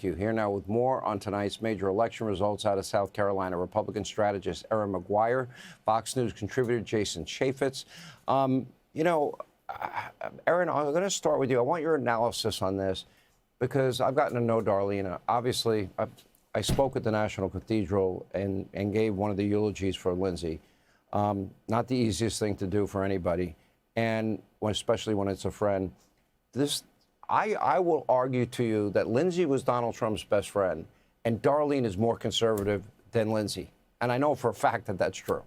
Here now with more on tonight's major election results out of South Carolina. Republican strategist Erin Maguire, Fox News contributor Jason Chaffetz. Erin, I'm going to start with you. I want your analysis on this because I've gotten to know Darline. Obviously, I spoke at the National Cathedral and gave one of the eulogies for Lindsay. Not the easiest thing to do for anybody, and especially when it's a friend. I will argue to you that Lindsay was Donald Trump's best friend, and Darline is more conservative than Lindsay. And I know for a fact that that's true.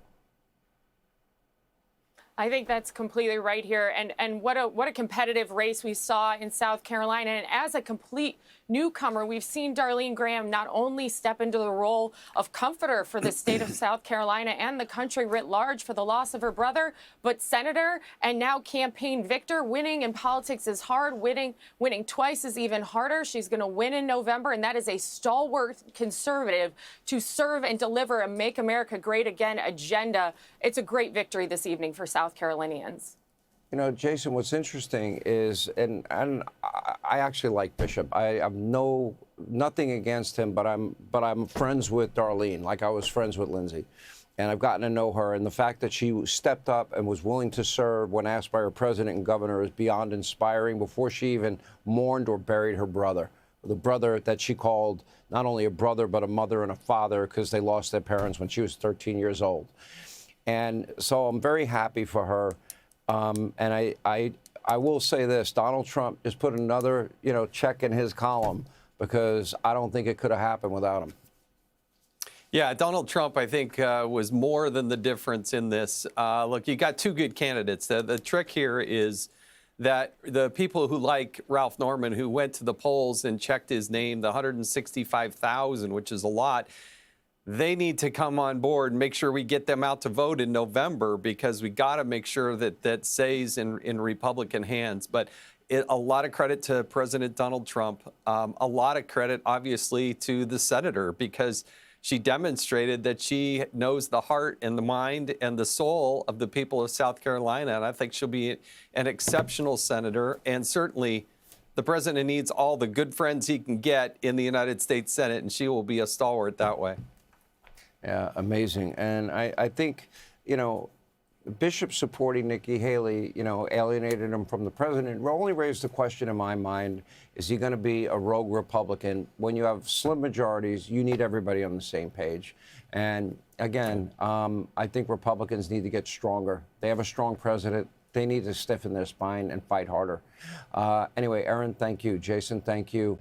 I think that's completely right here. And what a competitive race we saw in South Carolina. And as a complete newcomer, we've seen Darline Graham not only step into the role of comforter for the state of South Carolina and the country writ large for the loss of her brother, but senator and now campaign victor. Winning in politics is hard. Winning twice is even harder. She's going to win in November, and that is a stalwart conservative to serve and deliver a Make America Great Again agenda. It's a great victory this evening for South Carolinians. You know, Jason, what's interesting is, and I actually like Bishop. I have nothing against him, but I'm friends with Darline, like I was friends with Lindsay, and I've gotten to know her. And the fact that she stepped up and was willing to serve when asked by her president and governor is beyond inspiring. Before she even mourned or buried her brother, the brother that she called not only a brother but a mother and a father because they lost their parents when she was 13 years old. And so I'm very happy for her. And I will say this, Donald Trump just put another, check in his column because I don't think it could have happened without him. Yeah, Donald Trump, I think, was more than the difference in this. Look, you got two good candidates. The trick here is that the people who like Ralph Norman, who went to the polls and checked his name, the 165,000, which is a lot, they need to come on board and make sure we get them out to vote in November, because we got to make sure that that stays in Republican hands. But a lot of credit to President Donald Trump, a lot of credit, obviously, to the senator, because she demonstrated that she knows the heart and the mind and the soul of the people of South Carolina. And I think she'll be an exceptional senator. And certainly the president needs all the good friends he can get in the United States Senate, and she will be a stalwart that way. Yeah, amazing. And I think, Bishop supporting Nikki Haley, alienated him from the president. It only raised the question in my mind, is he going to be a rogue Republican? When you have slim majorities, you need everybody on the same page. And again, I think Republicans need to get stronger. They have a strong president. They need to stiffen their spine and fight harder. Anyway, Erin, thank you. Jason, thank you.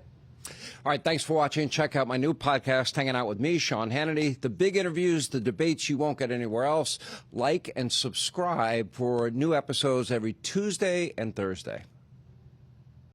All right, thanks for watching. Check out my new podcast, Hanging Out with Me, Sean Hannity. The big interviews, the debates you won't get anywhere else. Like and subscribe for new episodes every Tuesday and Thursday.